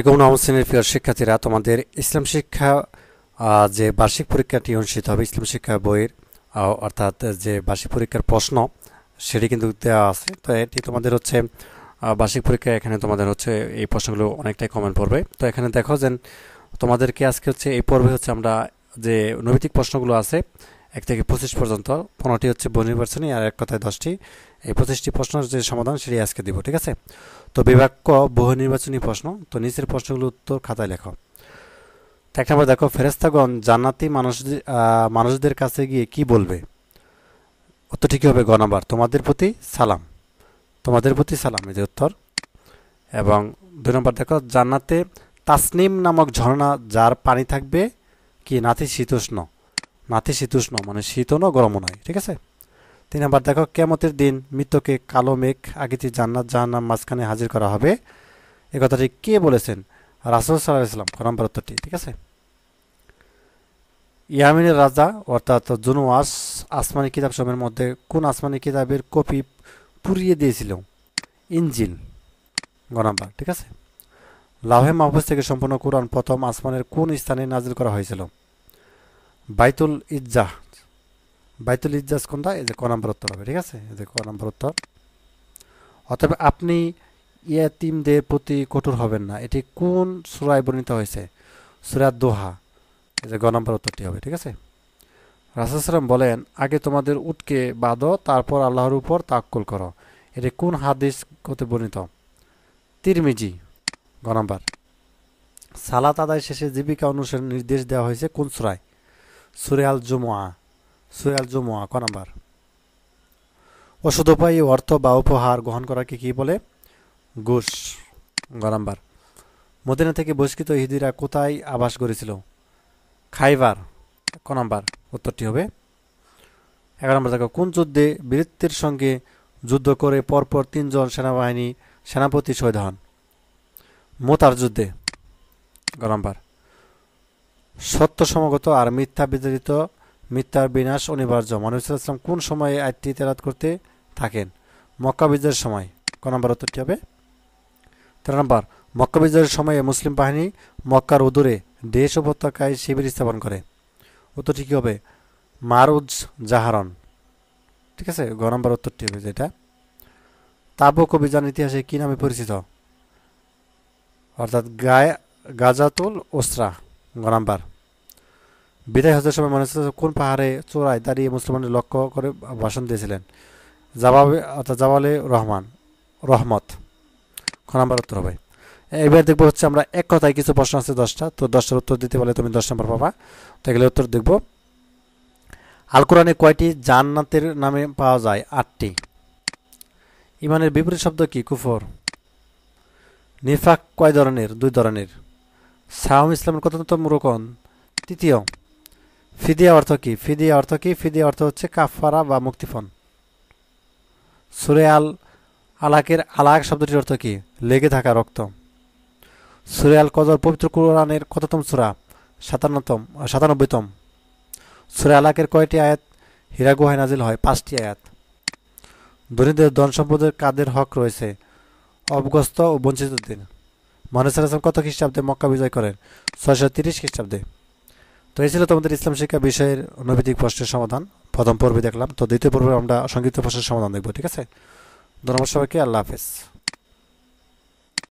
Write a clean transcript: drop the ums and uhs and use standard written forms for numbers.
নবম শ্রেণীর প্রিয় শিক্ষার্থীরা, তোমাদের ইসলাম শিক্ষা যে বার্ষিক পরীক্ষাটি অনুষ্ঠিত হবে, ইসলাম শিক্ষা বইয়ের অর্থাৎ যে বার্ষিক পরীক্ষার প্রশ্ন সেটি কিন্তু দেওয়া আছে। তো এটি তোমাদের হচ্ছে বার্ষিক পরীক্ষা। এখানে তোমাদের হচ্ছে এই প্রশ্নগুলো অনেকটাই কমন পড়বে। তো এখানে দেখো যে তোমাদেরকে আজকে হচ্ছে এই পর্বে হচ্ছে আমরা যে নৈতিক প্রশ্নগুলো আছে 1 থেকে 25 পর্যন্ত, 15টি হচ্ছে বহুনির্বাচনী আর এক কথায় 10টি, এই 25টি প্রশ্নের যে সমাধান সেটি আজকে দিব। ঠিক আছে? তো বিভাগ ক বহু নির্বাচনী প্রশ্ন। তো নিচের প্রশ্নগুলোর উত্তর খাতায় লেখো। তো 1 নম্বর দেখো, ফেরেশতাগণ জান্নাতি মানুষদের কাছে গিয়ে কি বলবে? উত্তরটি কি হবে? গ নাম্বার, তোমাদের প্রতি সালাম। তোমাদের প্রতি সালাম, এই যে উত্তর। এবং 2 নম্বর দেখো, জান্নাতে তাসনিম নামক ঝর্ণা যার পানি থাকবে কি নাতিশীতোষ্ণ। নাতিশীতোষ্ণ মানে শীতও নয় গরমও নয়। ঠিক আছে? 3 নম্বর দেখো, কিয়ামতের দিন মৃত্যুকে কালো মেঘ আকৃতির জান্নাত জাহান্নাম মাঝখানে হাজির করা হবে, এ কথাটি কে বলেছেন? রাসূল সাল্লাল্লাহু আলাইহি ওয়াসাল্লাম। ক নম্বর উত্তরটি। ঠিক আছে? ইয়ামিনের রাজা অর্থাৎ জুনওয়াস আসমানি কিতাব সমূহের মধ্যে কোন আসমানি কিতাবের কপি পুড়িয়ে দিয়েছিল? ইনজিল। গ নাম্বার। ঠিক আছে? লাউহে মাহফুজ থেকে সম্পূর্ণ কুরআন প্রথম আসমানের কোন স্থানে নাজিল করা হয়েছিল? বাইতুল ইজ্জাহ। বাইতুল ইজ্জাজ কোনটা? এই যে ক নম্বর উত্তর হবে। ঠিক আছে? এই যে ক নম্বর উত্তর। অতএব আপনি ইয়াতীমদের প্রতি কঠোর হবেন না, এটি কোন সূরায় বর্ণিত হয়েছে? সূরা দোহা। এই যে গ নম্বর উত্তরটি হবে। ঠিক আছে? রাসূল সাল্লাল্লাহু বলেন, আগে তোমাদের উটকে বাঁধো, তারপর আল্লাহর উপর তাওয়াক্কুল করো, এটি কোন হাদিস হতে বর্ণিত? তিরমিজি। গ নম্বর। সালাত আদায় শেষে জীবিকা অনুসরণের নির্দেশ দেওয়া হয়েছে কোন সূরায়? সূরা আল জুমুআ। সূরা আল জুমুআ। ক নম্বর। ওষুধোপায়ী অর্থ বা উপহার গ্রহণ করাকে কি বলে? ঘুষ। গ নাম্বার। মদিনা থেকে বহিষ্কৃত ইহুদিরা কোথায় আবাস গড়েছিল? খাইবার। ক নাম্বার উত্তরটি হবে। 11 নম্বর দেখো, কোন যুদ্ধে বীরত্বের সঙ্গে যুদ্ধ করে পরপর 3 জন সেনাপতি শহীদ হন? মুতার যুদ্ধে। গ নাম্বার। সত্য সমাগত আর মিথ্যা বিতাড়িত, মিথ্যার বিনাশ অনিবার্য, মুহাম্মদ সাল্লাল্লাহু আলাইহি ওয়াসাল্লাম কোন সময়ে আয়াতটি তেলাওয়াত করতে থাকেন? মক্কা বিজয়ের সময়। ক নম্বর উত্তরটি হবে। 13 নম্বর। মক্কা বিজয়ের সময়ে মুসলিম বাহিনী মক্কার উদূরে দেশ উপত্যকায় শিবির স্থাপন করে, উত্তরটি কি হবে? মারুজ জাহারন। ঠিক আছে? গ নম্বর উত্তরটি হবে যেটা। তাবুক অভিযান ইতিহাসে কি নামে পরিচিত? অর্থাৎ গাজাতুল উসরা। গ নাম্বার। বিদায় হজের সময় মনে হচ্ছে কোন পাহাড়ে চূড়ায় দাঁড়িয়ে মুসলমানদের লক্ষ্য করে ভাষণ দিয়েছিলেন? জাবালে রহমত। খ নাম্বার উত্তর হবে। এবার দেখবো হচ্ছে আমরা এক কথায় কিছু প্রশ্ন আছে 10টা, তো 10টার উত্তর দিতে পারলে তুমি 10 নম্বর পাবা। তো এগুলো উত্তর দেখবো। আল কোরআনে কয়টি জান্নাতের নামে পাওয়া যায়? 8টি। ইমানের বিপরীত শব্দ কি? কুফর। নিফাক কয় ধরনের? 2 ধরনের। সাওম ইসলামের কততম রুকন? 3য়। ফিদিয়া অর্থ কি? ফিদিয়া অর্থ কি? ফিদিয়া অর্থ হচ্ছে কাফারা বা মুক্তিপণ। সূরা আল আলাকের আলাক শব্দটির অর্থ কি? লেগে থাকা, রক্ত। সূরা আল কদর পবিত্র কোরআনের কততম সূরা? 97তম। সূরা আলাকের কয়টি আয়াত হীরা গুহায় নাজিল হয়? 5টি আয়াত। ধনীদের ধন সম্পদের কাদের হক রয়েছে? অবগস্ত ও বঞ্চিতদের। মুহাম্মদ সাল্লাল্লাহু আলাইহি ওয়াসাল্লাম কত খ্রিস্টাব্দে মক্কা বিজয় করেন? 630 খ্রিস্টাব্দে। তো এই ছিল তোমাদের ইসলাম শিক্ষা বিষয়ের নৈতিক প্রশ্নের সমাধান। প্রথম পর্বে দেখলাম, তো দ্বিতীয় পর্বে আমরা সংক্ষিপ্ত প্রশ্নের সমাধান দেখব। ঠিক আছে? ধন্যবাদ সবাইকে। আল্লাহ হাফেজ।